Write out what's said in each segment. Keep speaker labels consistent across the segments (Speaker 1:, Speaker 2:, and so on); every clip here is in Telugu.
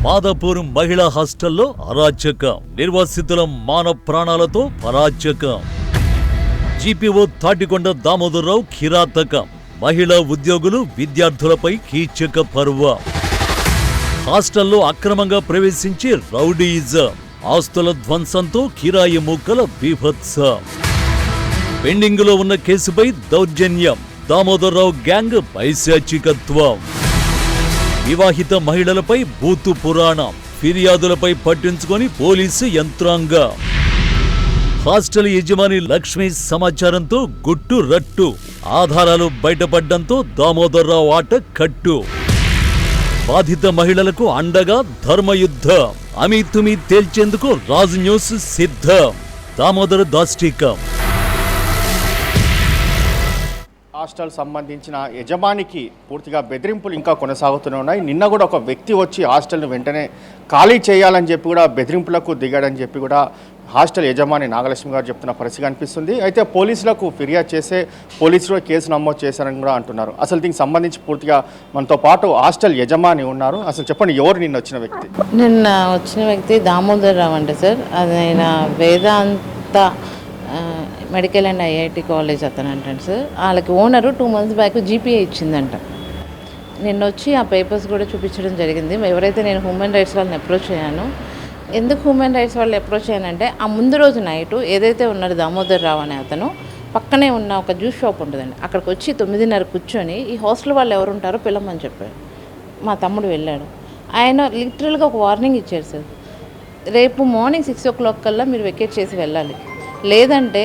Speaker 1: మాదాపూర్ మహిళా హాస్టల్లో అరాచకం, నిర్వాసితుల మాన ప్రాణాలతో పరాచకం. జీపీఓ తాటికొండ దామోదరరావు కిరాతకం, మహిళా ఉద్యోగులు విద్యార్థులపై కీచక పర్వం. హాస్టల్లో అక్రమంగా ప్రవేశించి రౌడీయిజం, ఆస్తుల ధ్వంసంతో కిరాయి మూకల బీభత్సం. పెండింగులో ఉన్న కేసుపై దౌర్జన్యం, దామోదరరావు గ్యాంగ్ పైశాచికత్వం. వివాహిత మహిళలపై బూతు పురాణం, ఫిర్యాదులపై పట్టించుకొని పోలీసు యంత్రాంగం. హాస్టల్ యజమాని లక్ష్మి సమాచారంతో గుట్టు రట్టు, ఆధారాలు బయటపడ్డంతో దామోదరరావు ఆట కట్టు. బాధిత మహిళలకు అండగా ధర్మయుద్ధం, అమీతుమీ తేల్చేందుకు రాజ్ న్యూస్ సిద్ధం. దామోదర దాష్టికం.
Speaker 2: హాస్టల్ సంబంధించిన యజమానికి పూర్తిగా బెదిరింపులు ఇంకా కొనసాగుతూనే ఉన్నాయి. నిన్న కూడా ఒక వ్యక్తి వచ్చి హాస్టల్ను వెంటనే ఖాళీ చేయాలని చెప్పి కూడా బెదిరింపులకు దిగాడని చెప్పి కూడా హాస్టల్ యజమాని నాగలక్ష్మి గారు చెప్తున్న పరిస్థితి కనిపిస్తుంది. అయితే పోలీసులకు ఫిర్యాదు చేస్తే పోలీసులు కేసు నమోదు చేశారని కూడా అంటున్నారు. అసలు దీనికి సంబంధించి పూర్తిగా మనతో పాటు హాస్టల్ యజమాని ఉన్నారు. అసలు చెప్పండి, ఎవరు నిన్న వచ్చిన వ్యక్తి?
Speaker 3: నిన్న వచ్చిన వ్యక్తి దామోదరరావు అంటే సార్, అది ఆయన వేదాంత మెడికల్ అండ్ ఐఐటి కాలేజ్ అతను అంటాడు సార్. వాళ్ళకి ఓనరు 2 months బ్యాక్ జీపీఏ ఇచ్చిందంట. నిన్న వచ్చి ఆ పేపర్స్ కూడా చూపించడం జరిగింది. ఎవరైతే నేను హ్యూమన్ రైట్స్ వాళ్ళని అప్రోచ్ అయ్యాను, ఎందుకు హ్యూమన్ రైట్స్ వాళ్ళు అప్రోచ్ అయ్యానంటే, ఆ ముందు రోజు నైటు ఏదైతే ఉన్నారో దామోదరరావు అనే అతను పక్కనే ఉన్న ఒక జ్యూస్ షాప్ ఉంటుందండి, అక్కడికి వచ్చి 9:30 కూర్చొని ఈ హాస్టల్ వాళ్ళు ఎవరు ఉంటారో పిలవమని చెప్పాడు. మా తమ్ముడు వెళ్ళాడు. ఆయన లిటరల్గా ఒక వార్నింగ్ ఇచ్చారు సార్, రేపు మార్నింగ్ 6 o'clock కల్లా మీరు వెకేట్ చేసి వెళ్ళాలి, లేదంటే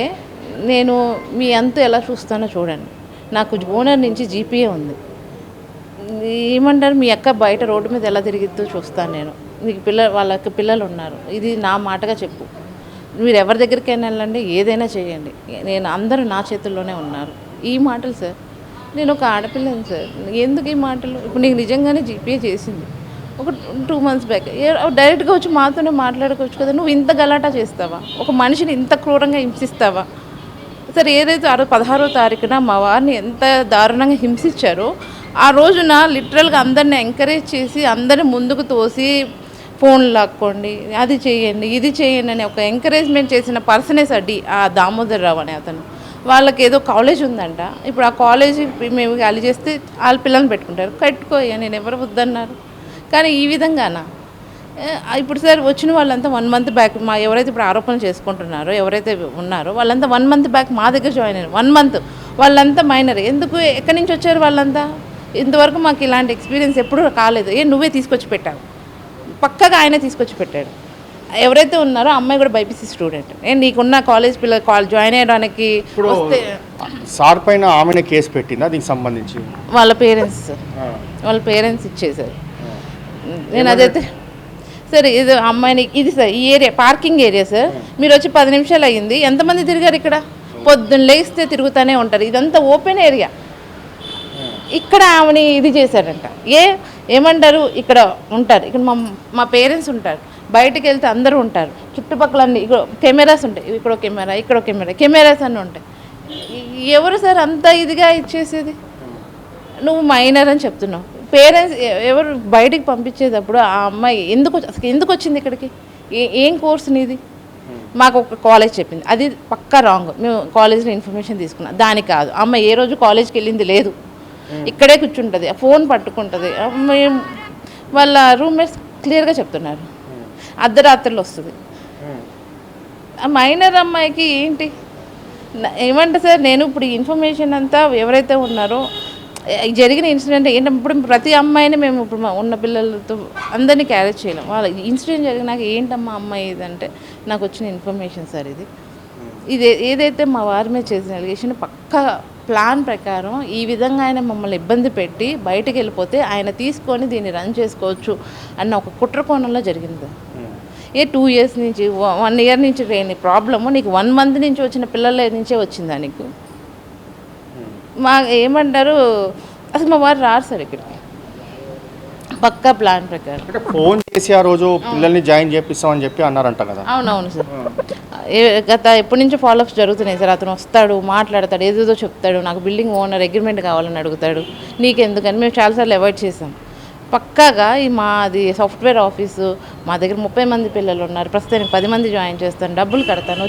Speaker 3: నేను మీ అంతా ఎలా చూస్తానో చూడండి. నాకు ఓనర్ నుంచి జీపీఏ ఉంది, ఏమంటారు మీ అక్క బయట రోడ్డు మీద ఎలా తిరిగిద్దో చూస్తాను నేను, నీకు వాళ్ళకి పిల్లలు ఉన్నారు, ఇది నా మాటగా చెప్పు, మీరు ఎవరి దగ్గరికైనా వెళ్ళండి, ఏదైనా చేయండి, నేను అందరూ నా చేతుల్లోనే ఉన్నారు. ఈ మాటలు సార్, నేను ఒక ఆడపిల్లని సార్, ఎందుకు ఈ మాటలు? ఇప్పుడు నీకు నిజంగానే జీపీఏ చేసింది ఒక 2 months బ్యాక్, డైరెక్ట్గా వచ్చి మాతోనే మాట్లాడుకోవచ్చు కదా, నువ్వు ఇంత గలాటా చేస్తావా? ఒక మనిషిని ఇంత క్రూరంగా హింసిస్తావా? సార్, ఏదైతే 16వ తారీఖున మా వారిని ఎంత దారుణంగా హింసించారో, ఆ రోజున లిటరల్గా అందరిని ఎంకరేజ్ చేసి అందరిని ముందుకు తోసి ఫోన్లు లాక్కోండి, అది చేయండి, ఇది చేయండి అని ఒక ఎంకరేజ్మెంట్ చేసిన పర్సనే సార్ ఆ దామోదరరావు అనే అతను. వాళ్ళకి ఏదో కాలేజ్ ఉందంట, ఇప్పుడు ఆ కాలేజ్ మేము ఖాళీ చేస్తే వాళ్ళ పిల్లల్ని పెట్టుకుంటారు, కట్టుకోయ్యా, నేను ఎవరు వద్దన్నారు. కానీ ఈ విధంగానా ఇప్పుడు సార్ వచ్చిన వాళ్ళంతా 1 month బ్యాక్, మా ఎవరైతే ఇప్పుడు ఆరోపణలు చేసుకుంటున్నారో ఎవరైతే ఉన్నారో వాళ్ళంతా 1 month బ్యాక్ మా దగ్గర జాయిన్ అయ్యారు. 1 month వాళ్ళంతా మైనర్. ఎందుకు, ఎక్కడి నుంచి వచ్చారు వాళ్ళంతా? ఇంతవరకు మాకు ఇలాంటి ఎక్స్పీరియన్స్ ఎప్పుడూ కాలేదు. నువ్వే తీసుకొచ్చి పెట్టావు, పక్కగా ఆయనే తీసుకొచ్చి పెట్టాడు. ఎవరైతే ఉన్నారో అమ్మాయి కూడా బైపీసీ స్టూడెంట్. నీకున్న కాలేజ్ పిల్లలు జాయిన్ అయ్యడానికి వస్తే
Speaker 2: సార్ పైన ఆమెనే కేసు పెట్టిందా దీనికి సంబంధించి?
Speaker 3: వాళ్ళ పేరెంట్స్ ఇచ్చేసారు. నేను అదైతే సార్, ఇది అమ్మాయిని, ఇది సార్ ఈ ఏరియా పార్కింగ్ ఏరియా సార్, మీరు వచ్చి 10 నిమిషాలు అయ్యింది, ఎంతమంది తిరిగారు ఇక్కడ? పొద్దున్న లేస్తే తిరుగుతూనే ఉంటారు, ఇదంతా ఓపెన్ ఏరియా. ఇక్కడ ఆమెని ఇది చేశారంట. ఏమంటారు, ఇక్కడ ఉంటారు, ఇక్కడ మా పేరెంట్స్ ఉంటారు, బయటకు వెళ్తే అందరూ ఉంటారు, చుట్టుపక్కల అన్ని ఇక్కడ కెమెరాస్ ఉంటాయి, ఇక్కడ కెమెరా, ఇక్కడ కెమెరాస్ అన్నీ ఉంటాయి. ఎవరు సార్ అంతా ఇదిగా ఇచ్చేసేది? నువ్వు మైనర్ అని చెప్తున్నావు, పేరెంట్స్ ఎవరు బయటికి పంపించేటప్పుడు ఆ అమ్మాయి ఎందుకు వచ్చింది ఇక్కడికి? ఏం కోర్సు నీది? మాకు ఒక కాలేజ్ చెప్పింది, అది పక్కా రాంగ్. మేము కాలేజ్లో ఇన్ఫర్మేషన్ తీసుకున్నాం, దాని కాదు. అమ్మాయి ఏ రోజు కాలేజ్కి వెళ్ళింది లేదు, ఇక్కడే కూర్చుంటుంది, ఫోన్ పట్టుకుంటుంది. అమ్మాయి వాళ్ళ రూమ్మేట్స్ క్లియర్గా చెప్తున్నారు, అర్ధరాత్రులు వస్తుంది. ఆ మైనర్ అమ్మాయికి ఏంటి ఏమంటే సార్, నేను ఇప్పుడు ఈ ఇన్ఫర్మేషన్ అంతా ఎవరైతే ఉన్నారో జరిగిన ఇన్సిడెంట్ ఏంటంటే, ఇప్పుడు ప్రతి అమ్మాయిని మేము ఇప్పుడు ఉన్న పిల్లలతో అందరినీ క్యారేజ్ చేయలేం. వాళ్ళ ఇన్సిడెంట్ జరిగినాక ఏంటమ్మా అమ్మాయి ఇదంటే, నాకు వచ్చిన ఇన్ఫర్మేషన్ సార్ ఇది ఏదైతే మా వారి మీద చేసిన అలిగేషన్ పక్కా ప్లాన్ ప్రకారం ఈ విధంగా ఆయన మమ్మల్ని ఇబ్బంది పెట్టి బయటకు వెళ్ళిపోతే ఆయన తీసుకొని దీన్ని రన్ చేసుకోవచ్చు అన్న ఒక కుట్ర కోణంలో జరిగింది. 2 years నుంచి 1 year నుంచి లేని ప్రాబ్లము నీకు 1 month నుంచి వచ్చిన పిల్లల నుంచే వచ్చిందా నీకు? మా ఏమంటారు, అసలు మా వారు రారు సార్ ఇక్కడికి, పక్కా ప్లాన్ ప్రకారం.
Speaker 2: ఫోన్ చేసి ఆ రోజు పిల్లల్ని జాయిన్ చేపిస్తామని చెప్పి అన్నారంట కదా?
Speaker 3: అవునవును సార్, గత ఎప్పటి నుంచో ఫాలోఅప్స్ జరుగుతున్నాయి సార్. అతను వస్తాడు, మాట్లాడతాడు, ఏదేదో చెప్తాడు, నాకు బిల్డింగ్ ఓనర్ అగ్రిమెంట్ కావాలని అడుగుతాడు, నీకెందుకని మేము చాలాసార్లు అవాయిడ్ చేసాం. పక్కాగా ఈ మాది సాఫ్ట్వేర్ ఆఫీసు, మా దగ్గర 30 మంది పిల్లలు ఉన్నారు, ప్రస్తుతానికి 10 మంది జాయిన్ చేస్తాను, డబ్బులు కడతాను,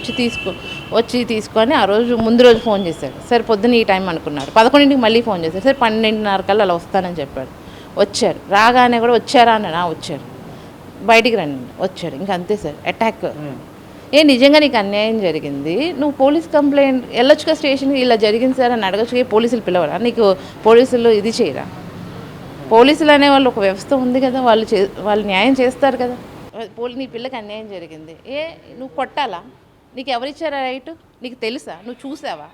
Speaker 3: వచ్చి తీసుకొని ఆ రోజు ముందు రోజు ఫోన్ చేశాడు. సరే పొద్దున్న ఈ టైం అనుకున్నాడు, 11ంటికి మళ్ళీ ఫోన్ చేశాడు. సరే 12:30 కల్లా అలా వస్తానని చెప్పాడు. వచ్చారు, రాగానే కూడా వచ్చారా అన్నాడు. వచ్చాడు, బయటికి రండి వచ్చాడు. ఇంకా అంతే సార్, అటాక్. నిజంగా నీకు అన్యాయం జరిగింది, నువ్వు పోలీస్ కంప్లైంట్ వెళ్ళొచ్చుగా స్టేషన్కి, ఇలా జరిగింది సార్ అని అడగచ్చు. పోలీసులు పిలవరా నీకు? పోలీసులు ఇది చేయరా? పోలీసులు అనేవాళ్ళు ఒక వ్యవస్థ ఉంది కదా, వాళ్ళు న్యాయం చేస్తారు కదా. నీ పిల్లకి అన్యాయం జరిగింది, నువ్వు కొట్టాలా? నీకు ఎవరిచ్చారా రైట్? నీకు తెలుసా? నువ్వు చూసావా?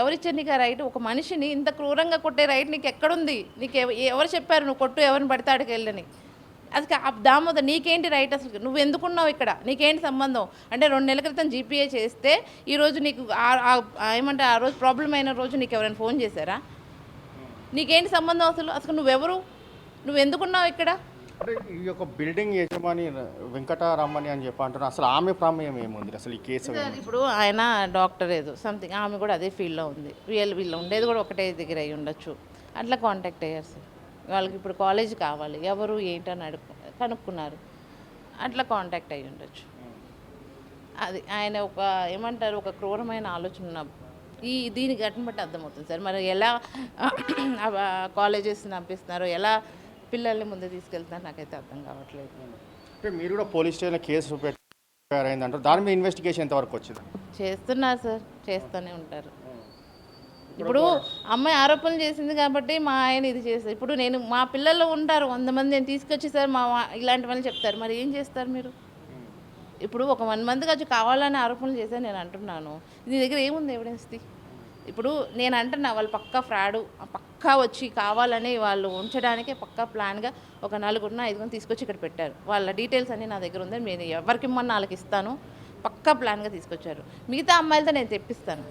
Speaker 3: ఎవరిచ్చారు నీకు ఆ రైట్? ఒక మనిషిని ఇంత క్రూరంగా కొట్టే రైట్ నీకు ఎక్కడుంది? నీకు ఎవరు చెప్పారు నువ్వు కొట్టు, ఎవరిని పడితే ఆడికి వెళ్ళని? అది దామోదర్ నీకేంటి రైట్? అసలు నువ్వు ఎందుకున్నావు ఇక్కడ? నీకేంటి సంబంధం? అంటే 2 నెలల క్రితం జీపీఏ చేస్తే ఈరోజు నీకు ఏమంటే ఆ రోజు ప్రాబ్లం అయిన రోజు నీకు ఎవరైనా ఫోన్ చేశారా? నీకేంటి సంబంధం? అసలు నువ్వెవరు? నువ్వు ఎందుకున్నావు ఇక్కడ?
Speaker 2: అంటే ఈ యొక్క బిల్డింగ్ యజమాని వెంకటరామని అని చెప్పి అంటున్నారు, అసలు ఆమె ప్రమేయం ఏముంది అసలు ఈ కేసు?
Speaker 3: ఇప్పుడు ఆయన డాక్టర్ ఏదో సంథింగ్, ఆమె కూడా అదే ఫీల్డ్లో ఉంది, వీళ్ళు ఉండేది కూడా ఒకటే దగ్గర అయి ఉండొచ్చు. అట్లా కాంటాక్ట్ అయ్యారు సార్. వాళ్ళకి ఇప్పుడు కాలేజ్ కావాలి, ఎవరు ఏంటని కనుక్కున్నారు, అట్లా కాంటాక్ట్ అయ్యి ఉండొచ్చు. అది ఆయన ఏమంటారు, ఒక క్రూరమైన ఆలోచన దీనికి గట్టిని బట్టి అర్థమవుతుంది సార్. మరి ఎలా కాలేజెస్ పంపిస్తున్నారో, ఎలా పిల్లల్ని ముందు తీసుకెళ్తున్నారు నాకైతే అర్థం కావట్లేదు.
Speaker 2: అంటే మీరు కూడా పోలీస్ స్టేషన్లో కేసు పెట్టారంటారు, దాని మీద ఇన్వెస్టిగేషన్ ఎంతవరకు వచ్చింది?
Speaker 3: చేస్తున్నారు సార్, చేస్తూనే ఉంటారు. ఇప్పుడు అమ్మాయి ఆరోపణలు చేసింది కాబట్టి మా ఆయన ఇది చేస్తారు. ఇప్పుడు మా పిల్లలు ఉంటారు 100 మంది, నేను తీసుకొచ్చి సార్ ఇలాంటి వాళ్ళు చెప్తారు, మరి ఏం చేస్తారు మీరు? ఇప్పుడు ఒక 1 మందికి వచ్చి కావాలని ఆరోపణలు చేశాను నేను అంటున్నాను, నీ దగ్గర ఏముంది ఎవిడెన్స్ది? ఇప్పుడు నేను అంటున్నా వాళ్ళు పక్కా ఫ్రాడు, పక్కా వచ్చి కావాలని వాళ్ళు ఉంచడానికే పక్కా ప్లాన్గా ఒక 4 5 తీసుకొచ్చి ఇక్కడ పెట్టారు. వాళ్ళ డీటెయిల్స్ అన్నీ నా దగ్గర ఉందని, నేను ఎవరికి ఇమ్మన్నా వాళ్ళకి ఇస్తాను, పక్కా ప్లాన్గా తీసుకొచ్చారు. మిగతా అమ్మాయిలతో నేను తెప్పిస్తాను.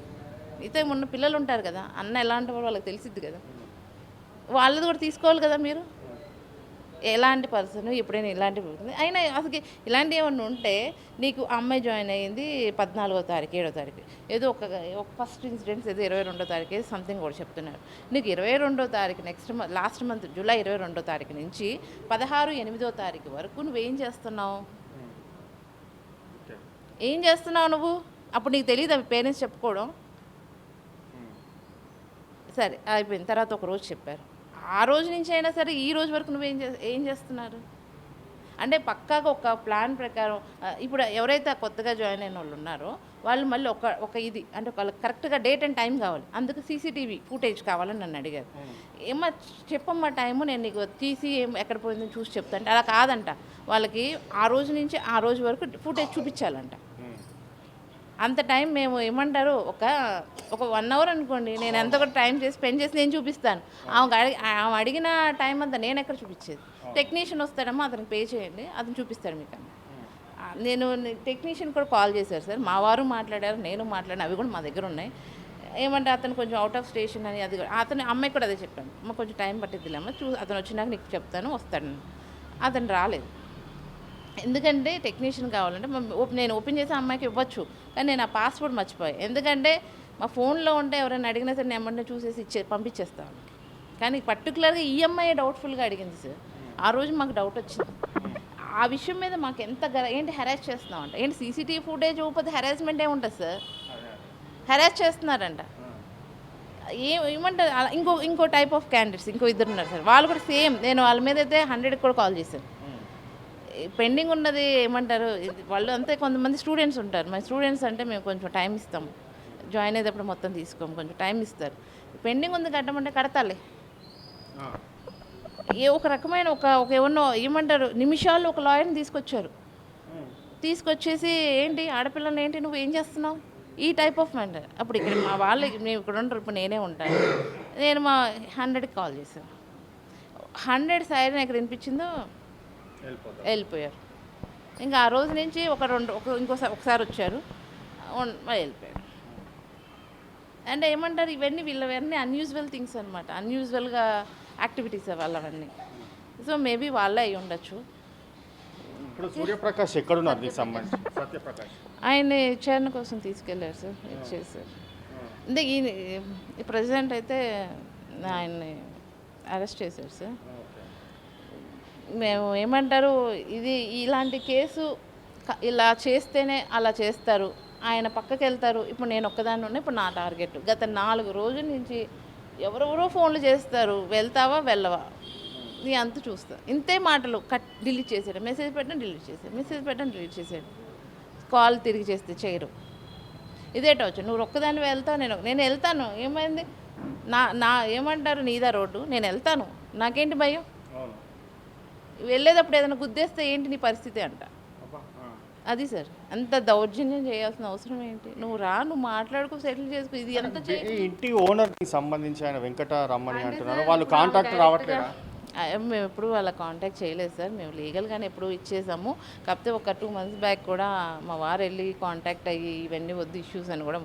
Speaker 3: మిగతా ఉన్న పిల్లలు ఉంటారు కదా, అన్న ఎలాంటి వాళ్ళు వాళ్ళకి తెలిసిద్ది కదా, వాళ్ళది కూడా తీసుకోవాలి కదా మీరు. ఎలాంటి పర్సన్ ఎప్పుడైనా ఇలాంటివి అయినా అసలు ఇలాంటివి ఏమన్నా ఉంటే, నీకు అమ్మాయి జాయిన్ అయ్యింది 14వ తారీఖు 7వ తారీఖు, ఏదో ఒక ఫస్ట్ ఇన్సిడెంట్స్ ఏదో 22వ తారీఖు సంథింగ్ కూడా చెప్తున్నారు. నీకు 22వ తారీఖు లాస్ట్ మంత్ జూలై 22వ తారీఖు నుంచి 16/8వ తారీఖు వరకు నువ్వేం చేస్తున్నావు? ఏం చేస్తున్నావు నువ్వు? అప్పుడు నీకు తెలియదు అవి పేరెంట్స్ చెప్పుకోవడం. సరే అయిపోయిన తర్వాత ఒక రోజు చెప్పారు, ఆ రోజు నుంచి అయినా సరే ఈ రోజు వరకు ఏం చేస్తున్నారు? అంటే పక్కాగా ఒక ప్లాన్ ప్రకారం ఇప్పుడు ఎవరైతే కొత్తగా జాయిన్ అయిన వాళ్ళు ఉన్నారో వాళ్ళు మళ్ళీ ఇది అంటే వాళ్ళకి కరెక్ట్గా డేట్ అండ్ టైం కావాలి, అందుకు సీసీటీవీ ఫుటేజ్ కావాలని నన్ను అడిగారు. ఏమో చెప్పమ్మా టైము, నేను నీకు తీసి ఎక్కడ పోయిందని చూసి చెప్తా అంటే, అలా కాదంట. వాళ్ళకి ఆ రోజు నుంచి ఆ రోజు వరకు ఫుటేజ్ చూపించాలంట. అంత టైం మేము ఏమంటారు, ఒక 1 అవర్ అనుకోండి, నేను ఎంత కూడా టైం స్పెండ్ చేసి నేను చూపిస్తాను. ఆమె అడిగిన టైం అంతా నేను ఎక్కడ చూపించేది? టెక్నీషియన్ వస్తాడమ్మా, అతనికి పే చేయండి, అతను చూపిస్తాడు మీకు. నేను టెక్నీషియన్ కూడా కాల్ చేశారు సార్, మా వారు మాట్లాడారు, నేను మాట్లాడాను, అవి కూడా మా దగ్గర ఉన్నాయి. ఏమంటే అతను కొంచెం అవుట్ ఆఫ్ స్టేషన్ అని, అది అతను అమ్మాయి కూడా అదే చెప్పాను, అమ్మ కొంచెం టైం పట్టిద్దిలేమ్మా, అతను వచ్చినాక నీకు చెప్తాను వస్తాడు. అతను రాలేదు, ఎందుకంటే టెక్నీషియన్ కావాలంటే నేను ఓపెన్ చేసి అమ్మాయికి ఇవ్వచ్చు, కానీ నేను ఆ పాస్వర్డ్ మర్చిపోయాను. ఎందుకంటే మా ఫోన్లో ఉంటే ఎవరైనా అడిగినా సరే నేను ఏమన్నా చూసేసి పంపించేస్తాను. కానీ పర్టికులర్గా ఈ అమ్మాయి డౌట్ఫుల్గా అడిగింది సార్. ఆ రోజు మాకు డౌట్ వచ్చింది. ఆ విషయం మీద మాకు ఏంటి హెరాస్ చేస్తున్నాం అంటే, ఏంటి సీసీటీవీ ఫుటేజ్ ఇవ్వకపోతే హెరాస్మెంట్ ఏముంటుంది సార్? హెరాస్ చేస్తున్నారంట. ఏమంటారు అలా. ఇంకో టైప్ ఆఫ్ క్యాండిడేట్స్ ఇంకో 2 ఉన్నారు సార్, వాళ్ళు కూడా సేమ్. నేను వాళ్ళ మీద అయితే 100కి కూడా కాల్ చేశాను. పెండింగ్ ఉన్నది ఏమంటారు, వాళ్ళు అంతే. కొంతమంది స్టూడెంట్స్ ఉంటారు, మన స్టూడెంట్స్ అంటే మేము కొంచెం టైం ఇస్తాము, జాయిన్ అయ్యేటప్పుడు మొత్తం తీసుకోము, కొంచెం టైం ఇస్తారు. పెండింగ్ ఉంది కట్టమంటే కడతాలే. ఒక రకమైన ఏమంటారు నిమిషాల్లో ఒక లాయర్ని తీసుకొచ్చేసి ఏంటి ఆడపిల్లని ఏంటి నువ్వు ఏం చేస్తున్నావు, ఈ టైప్ ఆఫ్ మ్యాటర్. అప్పుడు ఇక్కడ మా వాళ్ళు మేము ఇక్కడ ఉంటారు, ఇప్పుడు నేనే ఉంటాను. నేను మా 100కి కాల్ చేశాను, 100 సైరన్ ఎక్కడ వినిపించిందో వెళ్ళిపోయారు. ఇంకా ఆ రోజు నుంచి ఒకసారి వచ్చారు, వెళ్ళిపోయారు. అంటే ఏమంటారు, వీళ్ళవన్నీ అన్యూజువల్ థింగ్స్ అనమాట, అన్యూజువల్గా యాక్టివిటీస్ వాళ్ళవన్నీ. సో మేబీ వాళ్ళే అయి ఉండొచ్చు.
Speaker 2: ఇప్పుడు సూర్యప్రకాష్ ఎక్కడున్నారు దీనికి సంబంధించి? సత్యప్రకాష్
Speaker 3: ఆయన విచారణ కోసం తీసుకెళ్ళారు సార్, ఇచ్చేసారు. అంటే ఈ ప్రెసిడెంట్ అయితే ఆయన్ని అరెస్ట్ చేశారు సార్. మేము ఏమంటారు, ఇది ఇలాంటి కేసు ఇలా చేస్తేనే అలా చేస్తారు, ఆయన పక్కకి వెళ్తారు. ఇప్పుడు నేను ఒక్కదాన్ని ఉన్నా, ఇప్పుడు నా టార్గెట్ గత 4 రోజుల నుంచి ఎవరెవరో ఫోన్లు చేస్తారు, వెళ్తావా వెళ్ళవా, నీ అంత చూస్తా, ఇంతే మాటలు. డిలీట్ చేసాడు, మెసేజ్ పెట్టడం డిలీట్ చేశాడు, మెసేజ్ పెట్టడం డిలీట్ చేశాడు, కాల్ తిరిగి చేస్తే చేయరు. ఇదేటవచ్చు, నువ్వు ఒక్కదాన్ని వెళ్తావు, నేను వెళ్తాను, ఏమైంది, నా ఏమంటారు, నీదా రోడ్డు, నేను వెళ్తాను, నాకేంటి భయం. వెళ్ళేటప్పుడు ఏదైనా గుద్దేస్తే ఏంటి నీ పరిస్థితి అంట. అది సార్, అంత దౌర్జన్యం చేయాల్సిన అవసరం ఏంటి? నువ్వు నువ్వు మాట్లాడుకో, సెటిల్ చేసుకో. ఇది ఎంత
Speaker 2: ఇంటి ఓనర్కి సంబంధించి ఆయన వెంకటరమణి అంటున్నారు, వాళ్ళు కాంటాక్ట్ రావట్లేదా?
Speaker 3: మేము ఎప్పుడు వాళ్ళ కాంటాక్ట్ చేయలేదు సార్, మేము లీగల్గానే ఎప్పుడు ఇచ్చేసాము. కాకపోతే ఒక 2 months బ్యాక్ కూడా మా వారు వెళ్ళి కాంటాక్ట్ అయ్యి ఇవన్నీ వద్దు ఇష్యూస్ అని కూడా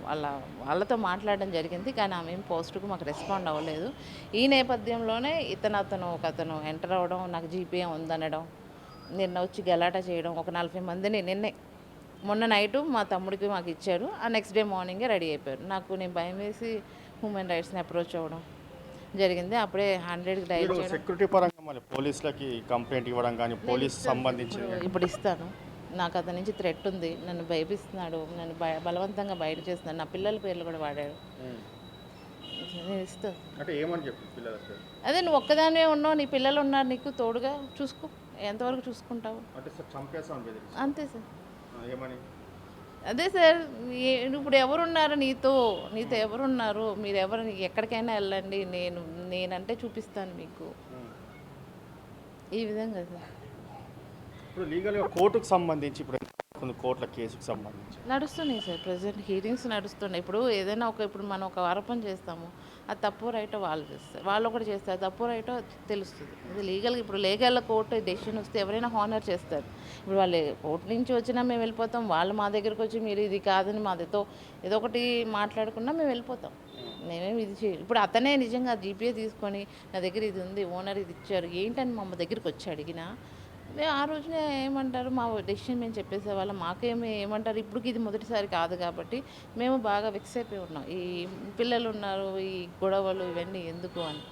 Speaker 3: వాళ్ళతో మాట్లాడడం జరిగింది. కానీ ఆమె ఏం పోస్ట్కు మాకు రెస్పాండ్ అవ్వలేదు. ఈ నేపథ్యంలోనే అతను ఎంటర్ అవ్వడం, నాకు జీపీఏ ఉందనడం, నిన్న వచ్చి గలాట చేయడం, ఒక 40 మందిని నిన్నే మొన్న నైటు మా తమ్ముడికి మాకు ఇచ్చారు, ఆ నెక్స్ట్ డే మార్నింగే రెడీ అయిపోయారు. నేను భయం వేసి హ్యూమన్ రైట్స్ని అప్రోచ్ అవ్వడం జరిగింది. అప్పుడే 100కి డైల్ చేయడం.
Speaker 2: సెక్యూరిటీ పరంగా మళ్ళీ పోలీసులకి కంప్లైంట్ ఇవ్వడం కానీ పోలీస్ సంబంధించి
Speaker 3: ఇప్పుడు ఇస్తాను. నాకు అతని నుంచి థ్రెట్ ఉంది, నన్ను భయపిస్తున్నాడు, నన్ను బలవంతంగా బయట చేస్తున్నాడు, నా పిల్లల పేర్లు కూడా వాడాడు. నేను ఇస్తాను.
Speaker 2: అంటే ఏమని చెప్పి పిల్లలు,
Speaker 3: అదే నువ్వు ఒక్కదానే ఉన్నావు, నీ పిల్లలు ఉన్నారు నీకు తోడుగా, చూసుకో, ఎంతవరకు చూసుకుంటావు అంతే సార్.
Speaker 2: ఏమని?
Speaker 3: అదే సార్, ఇప్పుడు ఎవరున్నారు నీతో ఎవరున్నారు, మీరు ఎక్కడికైనా వెళ్ళండి, నేనంటే చూపిస్తాను మీకు, ఈ విధంగా సార్.
Speaker 2: ఇప్పుడు లీగల్గా కోర్టుకు సంబంధించి ఇప్పుడు కోర్టుల కేసుకు సంబంధించి
Speaker 3: నడుస్తున్నాయి సార్, ప్రజెంట్ హీరింగ్స్ నడుస్తున్నాయి. ఇప్పుడు ఏదైనా ఇప్పుడు మనం ఒక ఆరోపణ చేస్తాము, అది తప్పు రైటో వాళ్ళు చేస్తారు, వాళ్ళు ఒకటి చేస్తారు, తప్పు రైటో తెలుస్తుంది. ఇది లీగల్గా ఇప్పుడు లీగల్ కోర్టు డెసిషన్ వస్తే ఎవరైనా హానర్ చేస్తారు. ఇప్పుడు వాళ్ళు కోర్టు నుంచి వచ్చినా మేము వెళ్ళిపోతాం, వాళ్ళు మా దగ్గరకు వచ్చి మీరు ఇది కాదని మాదితో ఏదో ఒకటి మాట్లాడుకున్నా మేము వెళ్ళిపోతాం, మేమేమి ఇది చేయాలి. ఇప్పుడు అతనే నిజంగా జీపీఏ తీసుకొని నా దగ్గర ఇది ఉంది, ఓనర్ ఇది ఇచ్చారు ఏంటని మా దగ్గరికి వచ్చి అడిగినా మేము ఆ రోజునే ఏమంటారు, మా డెసిషన్ మేము చెప్పేసేవాళ్ళం. ఏమంటారు, ఇప్పటికి ఇది మొదటిసారి కాదు కాబట్టి మేము బాగా వెక్స్ అయిపోయి ఉన్నాం, ఈ పిల్లలు ఉన్నారు, ఈ గొడవలు ఇవన్నీ ఎందుకు అని.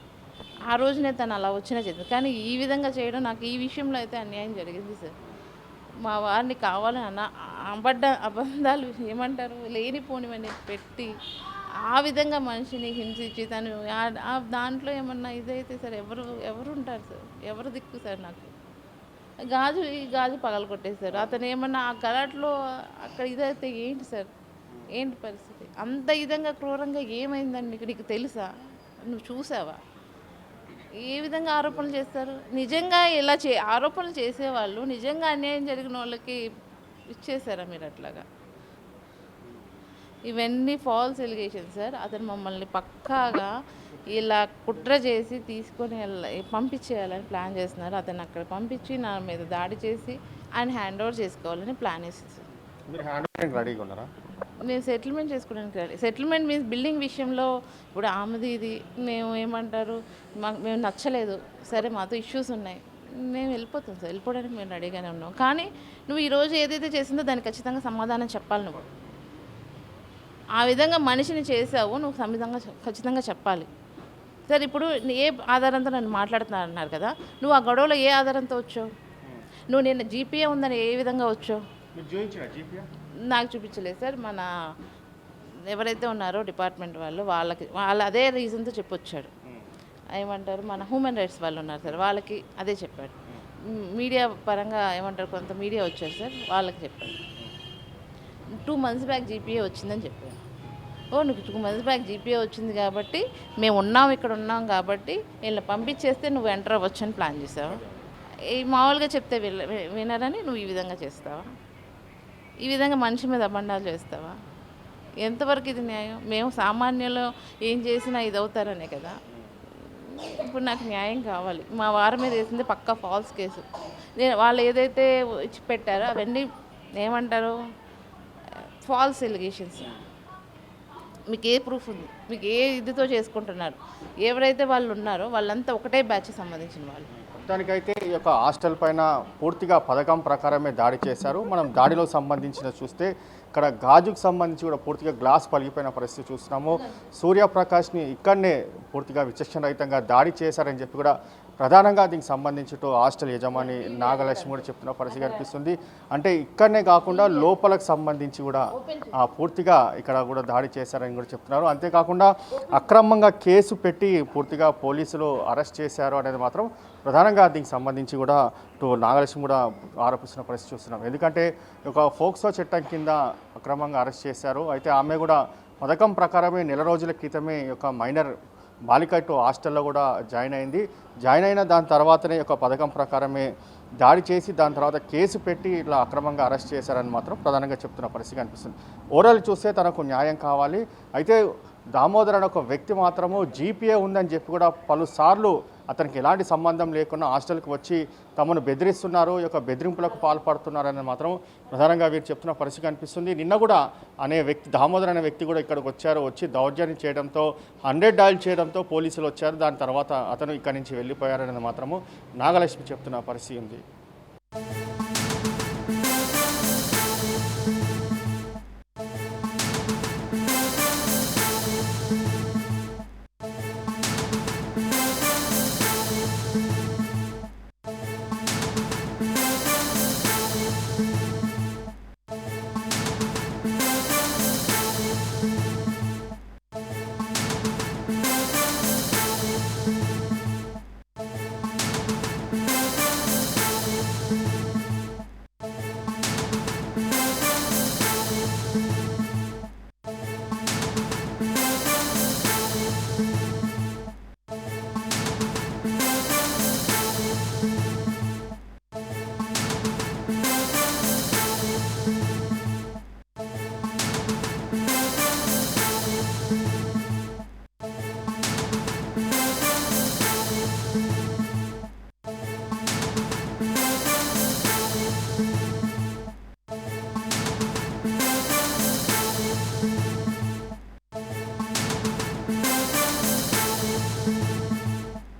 Speaker 3: ఆ రోజునే తను అలా వచ్చినా చేసింది. కానీ ఈ విధంగా చేయడం, నాకు ఈ విషయంలో అయితే అన్యాయం జరిగింది సార్. మా వారిని కావాలని అబద్ధాలు ఏమంటారు, లేనిపోనివన్నీ పెట్టి ఆ విధంగా మనిషిని హింసించి తను దాంట్లో ఏమన్నా ఇదైతే సార్ ఎవరు ఉంటారు సార్, ఎవరు దిక్కు సార్. నాకు ఈ గాజు పగలు కొట్టేశారు. అతను ఏమన్నా ఆ గలాట్లో అక్కడ ఇదైతే ఏంటి సార్, ఏంటి పరిస్థితి? అంత విధంగా క్రూరంగా ఏమైందని నీకు తెలుసా? నువ్వు చూసావా? ఏ విధంగా ఆరోపణలు చేస్తారు? నిజంగా ఇలా ఆరోపణలు చేసేవాళ్ళు నిజంగా అన్యాయం జరిగిన వాళ్ళకి ఇచ్చేసారా మీరు అట్లాగా? ఇవన్నీ ఫాల్స్ ఎలిగేషన్ సార్. అతను మమ్మల్ని పక్కాగా ఇలా కుట్ర చేసి తీసుకొని పంపించేయాలని ప్లాన్ చేస్తున్నారు. అతను అక్కడ పంపించి నా మీద దాడి చేసి ఆయన హ్యాండ్ ఓవర్ చేసుకోవాలని ప్లాన్ వేసింది సార్. మేము సెటిల్మెంట్ చేసుకోవడానికి రెడీ. సెటిల్మెంట్ మీన్స్ బిల్డింగ్ విషయంలో ఇప్పుడు ఆమెది ఇది మేము ఏమంటారు, మేము నచ్చలేదు, సరే మాతో ఇష్యూస్ ఉన్నాయి, మేము వెళ్ళిపోతాం సార్, వెళ్ళిపోవడానికి మేము రెడీగానే ఉన్నాం. కానీ నువ్వు ఈరోజు ఏదైతే చేసిందో దానికి ఖచ్చితంగా సమాధానం చెప్పాలి. నువ్వు ఆ విధంగా మనిషిని చేసావు, నువ్వు ఖచ్చితంగా చెప్పాలి సార్. ఇప్పుడు ఏ ఆధారంతో నన్ను మాట్లాడుతున్నా అన్నారు కదా, నువ్వు ఆ గొడవలో ఏ ఆధారంతో వచ్చావు? నువ్వు నిన్న జీపీఏ ఉందని ఏ విధంగా వచ్చావు? నాకు చూపించలేదు సార్. మన ఎవరైతే ఉన్నారో డిపార్ట్మెంట్ వాళ్ళు అదే రీజన్తో చెప్పొచ్చాడు. ఏమంటారు, మన హ్యూమన్ రైట్స్ వాళ్ళు ఉన్నారు సార్, వాళ్ళకి అదే చెప్పాడు. మీడియా పరంగా ఏమంటారు, కొంత మీడియా వచ్చారు సార్, వాళ్ళకి చెప్పాడు 2 months బ్యాక్ జీపీఏ వచ్చిందని చెప్పాడు. నువ్వు 2 months బ్యాక్ జీపీఏ వచ్చింది కాబట్టి మేము ఇక్కడ ఉన్నాం కాబట్టి వీళ్ళని పంపించేస్తే నువ్వు ఎంటర్ అవ్వచ్చు అని ప్లాన్ చేసావు. మామూలుగా చెప్తే వినరని నువ్వు ఈ విధంగా చేస్తావా? ఈ విధంగా మనిషి మీద అబండాలు చేస్తావా? ఎంతవరకు ఇది న్యాయం? మేము సామాన్యులు ఏం చేసినా ఇది అవుతారనే కదా. ఇప్పుడు నాకు న్యాయం కావాలి. మా వారి మీద వేసింది పక్కా ఫాల్స్ కేసు. వాళ్ళు ఏదైతే ఇచ్చి పెట్టారో అవన్నీ ఏమంటారు, ఫాల్స్ ఎలిగేషన్స్. మీకు ఏ ప్రూఫ్ ఉంది? మీకు ఏ ఇదితో చేసుకుంటున్నారు? ఎవరైతే వాళ్ళు ఉన్నారో వాళ్ళంతా ఒకటే బ్యాచ్ సంబంధించిన వాళ్ళు.
Speaker 2: మొత్తానికైతే ఈ యొక్క హాస్టల్ పైన పూర్తిగా పథకం ప్రకారమే దాడి చేశారు. మనం దాడిలో సంబంధించిన చూస్తే ఇక్కడ గాజుకు సంబంధించి కూడా పూర్తిగా గ్లాస్ పలిగిపోయిన పరిస్థితి చూస్తున్నాము. సూర్యప్రకాష్ని ఇక్కడనే పూర్తిగా విచక్షణ రహితంగా దాడి చేశారని చెప్పి కూడా ప్రధానంగా దీనికి సంబంధించి హాస్టల్ యజమాని నాగలక్ష్మి కూడా చెప్తున్న పరిస్థితి కనిపిస్తుంది. అంటే ఇక్కడనే కాకుండా లోపలకు సంబంధించి కూడా పూర్తిగా ఇక్కడ కూడా దాడి చేశారని కూడా చెప్తున్నారు. అంతేకాకుండా అక్రమంగా కేసు పెట్టి పూర్తిగా పోలీసులు అరెస్ట్ చేశారు అనేది మాత్రం ప్రధానంగా దీనికి సంబంధించి కూడా నాగలక్ష్మి కూడా ఆరోపిస్తున్న పరిస్థితి చూస్తున్నాం. ఎందుకంటే ఒక ఫోక్సో చట్టం కింద అక్రమంగా అరెస్ట్ చేశారు. అయితే ఆమె కూడా పథకం ప్రకారమే నెల రోజుల క్రితమే ఒక మైనర్ బాలిక హాస్టల్లో కూడా జాయిన్ అయింది. జాయిన్ అయిన దాని తర్వాతనే ఒక పథకం ప్రకారమే దాడి చేసి దాని తర్వాత కేసు పెట్టి ఇట్లా అక్రమంగా అరెస్ట్ చేశారని మాత్రం ప్రధానంగా చెప్తున్న పరిస్థితి కనిపిస్తుంది. ఓవరాల్ చూస్తే తనకు న్యాయం కావాలి. అయితే దామోదర్ అనే ఒక వ్యక్తి మాత్రము జీపీఏ ఉందని చెప్పి కూడా పలుసార్లు అతనికి ఎలాంటి సంబంధం లేకుండా హాస్టల్కి వచ్చి తమను బెదిరిస్తున్నారు, ఈ యొక్క బెదిరింపులకు పాల్పడుతున్నారని మాత్రం ప్రధానంగా వీరు చెప్తున్న పరిస్థితి కనిపిస్తుంది. నిన్న కూడా దామోదర్ అనే వ్యక్తి కూడా ఇక్కడికి వచ్చి దౌర్జన్యం చేయడంతో 100 డయల్ చేయడంతో పోలీసులు వచ్చారు. దాని తర్వాత అతను ఇక్కడి నుంచి వెళ్ళిపోయారని మాత్రము నాగలక్ష్మి చెప్తున్న పరిస్థితి ఉంది.